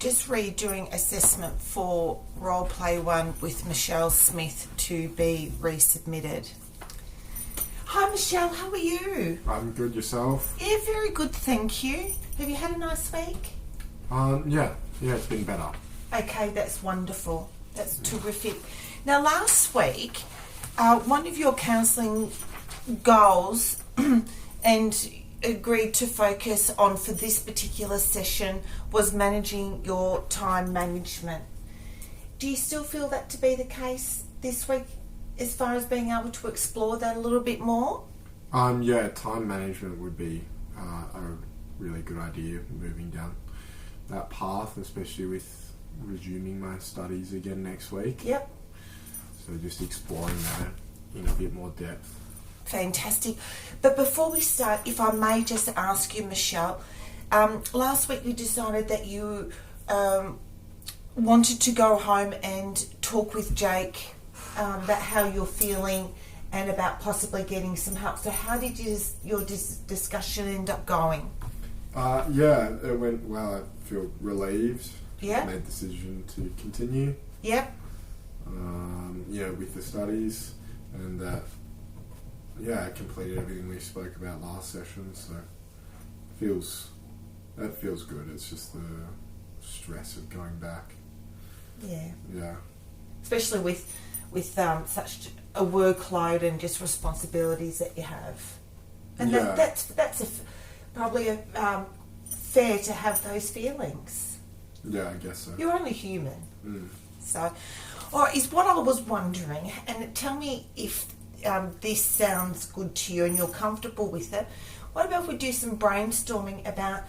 just redoing assessment for roleplay 1 with Michelle Smith to be resubmitted. Hi Michelle, how are you? I'm good, yourself? Yeah, very good, thank you. Have you had a nice week? Yeah, it's been better. Okay, that's wonderful. That's terrific. Now last week, one of your counselling goals and agreed to focus on for this particular session was managing your time management. Do you still feel that to be the case this week as far as being able to explore that a little bit more? Yeah, time management would be a really good idea, moving down that path, especially with resuming my studies again next week. Yep. So just exploring that in a bit more depth. Fantastic. But before we start, if I may just ask you, Michelle, last week we decided that you wanted to go home and talk with Jake about how you're feeling and about possibly getting some help. So how did your discussion end up going? Yeah, it went well. I feel relieved. Yeah. Made the decision to continue. Yep. With the studies, and that. Yeah, I completed everything we spoke about last session, so that feels good. It's just the stress of going back. Yeah. Yeah. Especially with such a workload and just responsibilities that you have, and yeah. that's probably fair to have those feelings. Yeah, I guess so. You're only human. Mm. So, or is what I was wondering, and tell me if this sounds good to you and you're comfortable with it. What about if we do some brainstorming about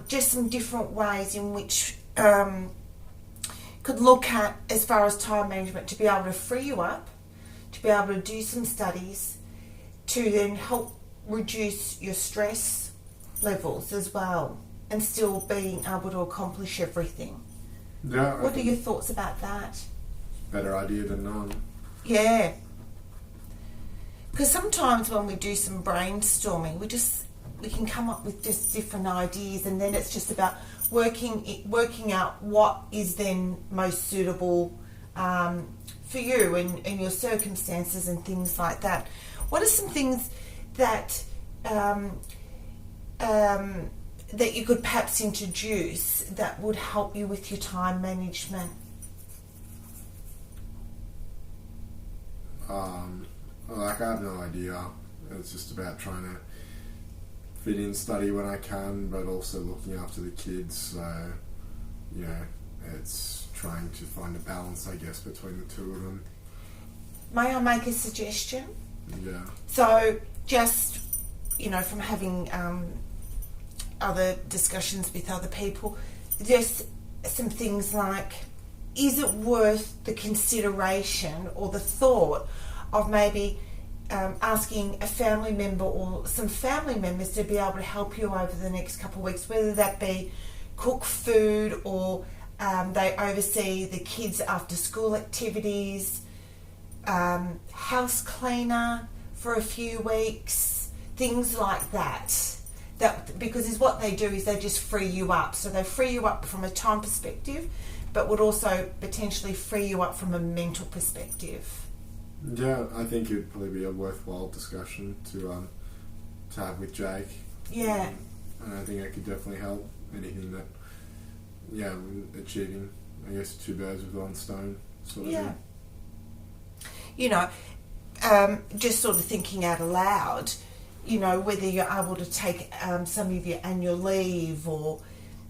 just some different ways in which could look at as far as time management to be able to free you up, to be able to do some studies, to then help reduce your stress levels as well, and still being able to accomplish everything. Yeah. What are your thoughts about that? Better idea than none. Yeah. Because sometimes when we do some brainstorming, we can come up with just different ideas, and then it's just about working out what is then most suitable for you and your circumstances and things like that. What are some things that that you could perhaps introduce that would help you with your time management? I have no idea. It's just about trying to fit in study when I can, but also looking after the kids. So, it's trying to find a balance, I guess, between the two of them. May I make a suggestion? Yeah. So, just, from having other discussions with other people, just some things like, is it worth the consideration or the thought of maybe asking a family member or some family members to be able to help you over the next couple of weeks, whether that be cook food or they oversee the kids' after school activities, house cleaner for a few weeks, things like that. Because what they do is they just free you up. So they free you up from a time perspective, but would also potentially free you up from a mental perspective. Yeah, I think it'd probably be a worthwhile discussion to have with Jake. Yeah. And I think it could definitely help. Anything that, achieving, I guess, two birds with one stone sort of thing. Just sort of thinking out aloud, whether you're able to take some of your annual leave or...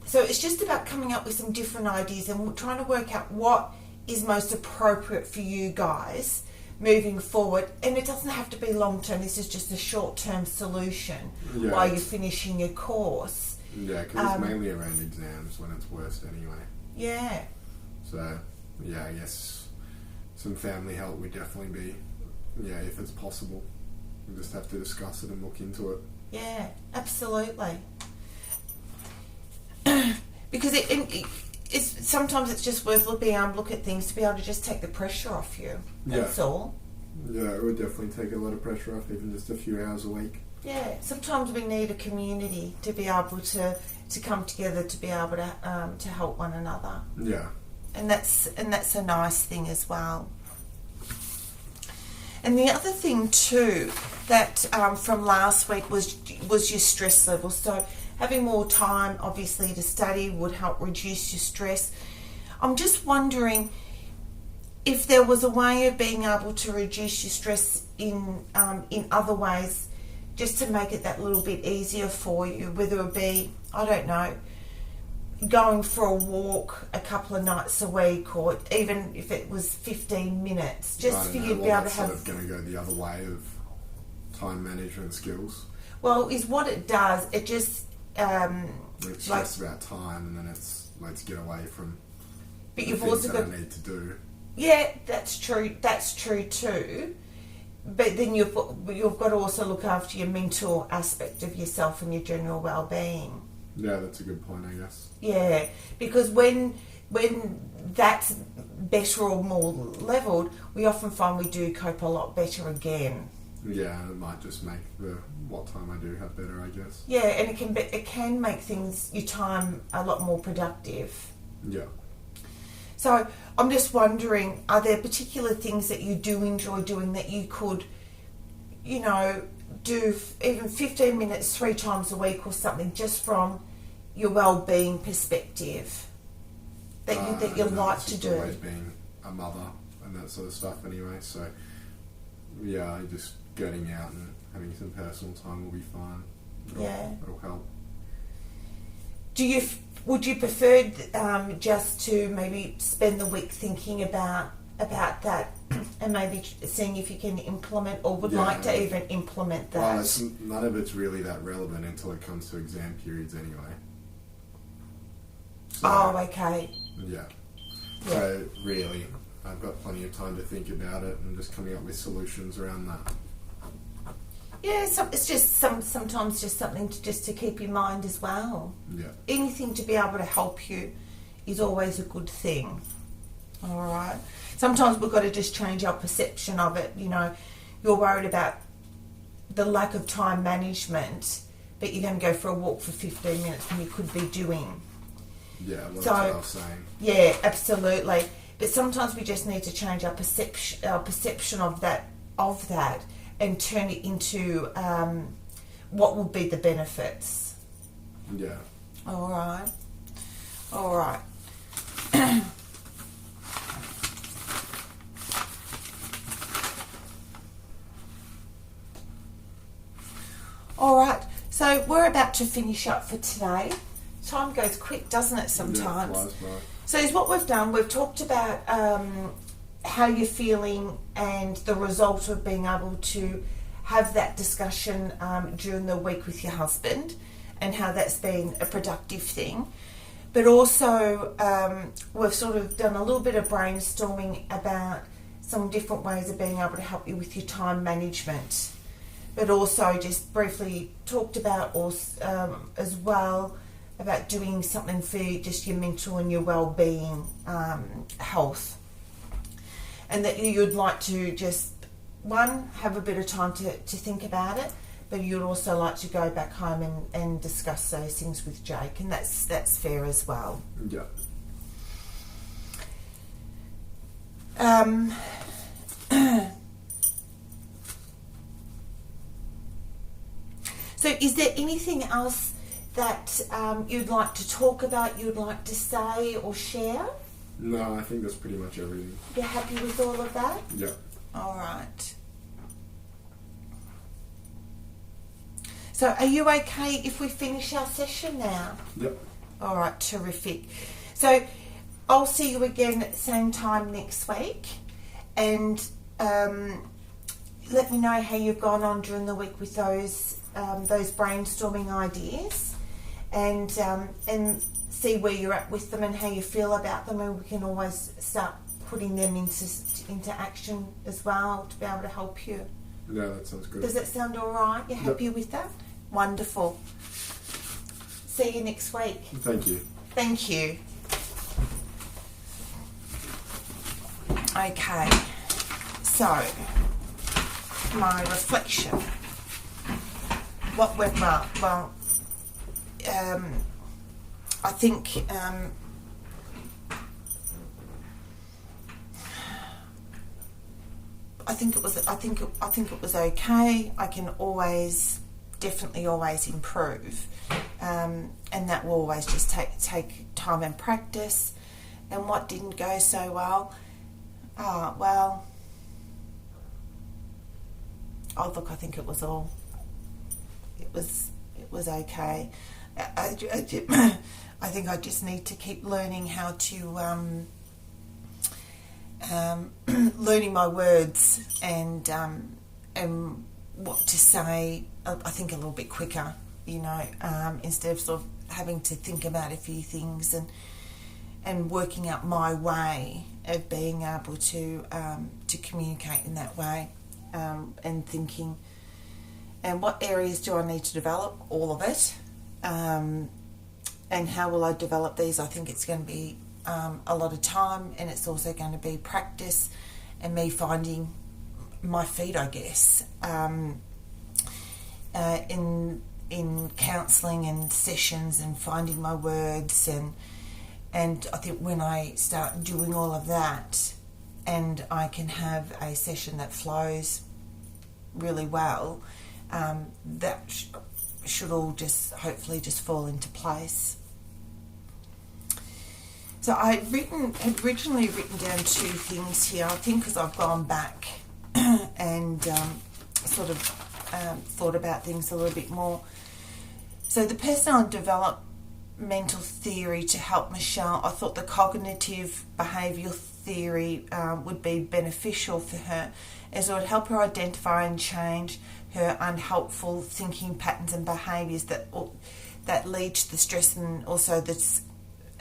So it's just about coming up with some different ideas and trying to work out what is most appropriate for you guys moving forward. And it doesn't have to be long term. This is just a short term solution while you're finishing your course. Yeah, because it's mainly around exams when it's worst anyway. Yeah. So, I guess some family help would definitely be, if it's possible. We just have to discuss it and look into it. Yeah, absolutely. Because sometimes it's just worth being able to look at things to be able to just take the pressure off you. That's all. Yeah, it would definitely take a lot of pressure off, even just a few hours a week. Yeah, sometimes we need a community to be able to to come together to be able to help one another. Yeah. And that's a nice thing as well. And the other thing too that from last week was your stress level. So having more time, obviously, to study would help reduce your stress. I'm just wondering if there was a way of being able to reduce your stress in other ways, just to make it that little bit easier for you, whether it be, I don't know, going for a walk a couple of nights a week, or even if it was 15 minutes, just for you to be able to have... sort of going to go the other way of time management skills. Well, is what it does, it just... it's just about time, and then it's let's get away from but the you've things also that got... I need to do. Yeah, that's true too. But then you've got to also look after your mental aspect of yourself and your general well-being. Yeah, that's a good point, I guess. Yeah, because when that's better or more levelled, we often find we do cope a lot better again. Yeah, it might just make what time I do have better, I guess. Yeah, and it can make your time a lot more productive. Yeah. So I'm just wondering, are there particular things that you do enjoy doing that you could, do even 15 minutes 3 times a week or something, just from your well-being perspective that you like to do? Always being a mother and that sort of stuff anyway, so yeah, just getting out and having some personal time will be fine. It'll help. Would you prefer just to maybe spend the week thinking about that and maybe seeing if you can implement, or would like to even implement that? Well, none of it's really that relevant until it comes to exam periods anyway. So, okay. Yeah. So really, I've got plenty of time to think about it and just coming up with solutions around that. Yeah, it's just sometimes just something to keep in mind as well. Yeah. Anything to be able to help you is always a good thing. All right. Sometimes we've got to just change our perception of it. You're worried about the lack of time management, but you're going to go for a walk for 15 minutes when you could be doing. Yeah, well, that's what I was saying. Yeah, absolutely. But sometimes we just need to change our perception of that, and turn it into what will be the benefits. Yeah. All right. All right. So we're about to finish up for today. Time goes quick, doesn't it, sometimes? Yeah, it flies by. So is what we've done, we've talked about how you're feeling and the result of being able to have that discussion during the week with your husband, and how that's been a productive thing. But also we've sort of done a little bit of brainstorming about some different ways of being able to help you with your time management, but also just briefly talked about as well about doing something for just your mental and your well-being health. And that you'd like to just, have a bit of time to think about it, but you'd also like to go back home and discuss those things with Jake, and that's fair as well. Yeah. So is there anything else that you'd like to talk about, you'd like to say or share? No, I think that's pretty much everything. You're happy with all of that? Yeah. All right. So are you okay if we finish our session now? Yep. All right, terrific. So I'll see you again same time next week, and let me know how you've gone on during the week with those brainstorming ideas, and see where you're at with them and how you feel about them, and we can always start putting them into action as well to be able to help you. Yeah, that sounds good. Does that sound all right? You're happy with that? Wonderful. See you next week. Thank you. Thank you. Okay, so my reflection. What went well? I think it was okay. I can definitely always improve, and that will always just take time and practice. And what didn't go so well? Look, I think it was okay. I think I just need to keep learning how to learning my words and what to say. I think a little bit quicker, instead of sort of having to think about a few things and working out my way of being able to communicate in that way, and thinking, and what areas do I need to develop? All of it. And how will I develop these? I think it's going to be a lot of time, and it's also going to be practice and me finding my feet, I guess, in counselling and sessions, and finding my words, and I think when I start doing all of that, and I can have a session that flows really well, that should all just hopefully just fall into place. So I had originally written down 2 things here, I think, because I've gone back and sort of thought about things a little bit more. So the personal and developmental theory to help Michelle, I thought the cognitive behavioural theory would be beneficial for her, as it would help her identify and change her unhelpful thinking patterns and behaviours that lead to the stress, and also that's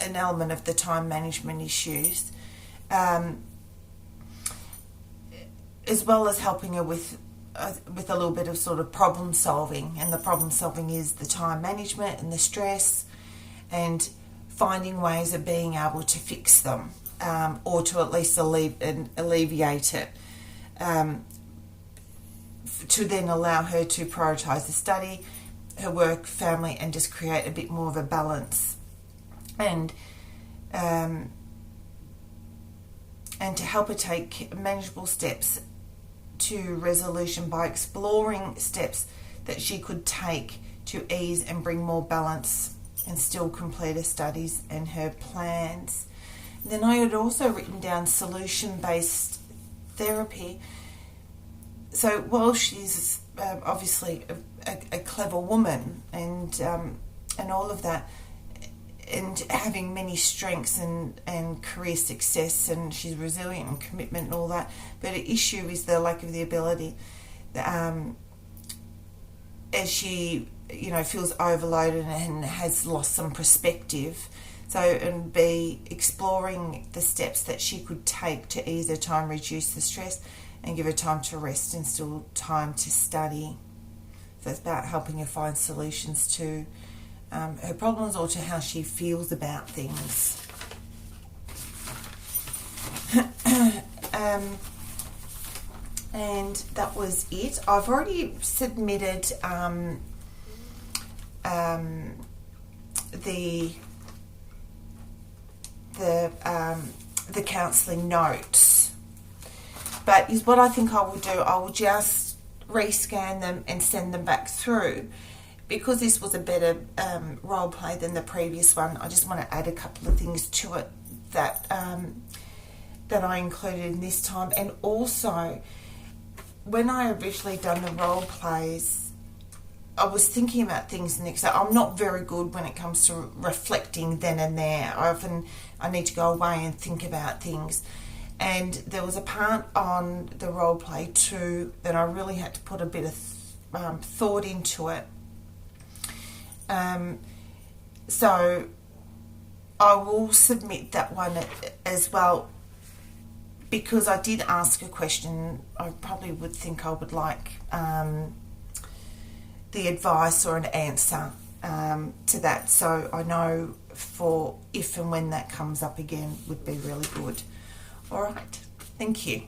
an element of the time management issues, as well as helping her with a little bit of sort of problem solving. And the problem solving is the time management and the stress, and finding ways of being able to fix them, or to at least alleviate it, to then allow her to prioritise the study, her work, family, and just create a bit more of a balance. And to help her take manageable steps to resolution by exploring steps that she could take to ease and bring more balance and still complete her studies and her plans. And then I had also written down solution-based therapy. So while she's obviously a clever woman and all of that, and having many strengths and career success, and she's resilient and commitment and all that, but the issue is the lack of the ability, as she feels overloaded and has lost some perspective. So, and be exploring the steps that she could take to ease her time, reduce the stress, and give her time to rest and still time to study. So it's about helping her find solutions to her problems, or to how she feels about things. And that was it. I've already submitted the counselling notes, but is what I think I will do. I will just rescan them and send them back through. Because this was a better role play than the previous one, I just want to add a couple of things to it that I included in this time. And also, when I originally done the role plays, I was thinking about things next. So I'm not very good when it comes to reflecting then and there. I need to go away and think about things. And there was a part on the role play too that I really had to put a bit of thought into it. So I will submit that one as well, because I did ask a question. I probably would think I would like the advice or an answer to that, so I know for if and when that comes up again would be really good. All right, thank you.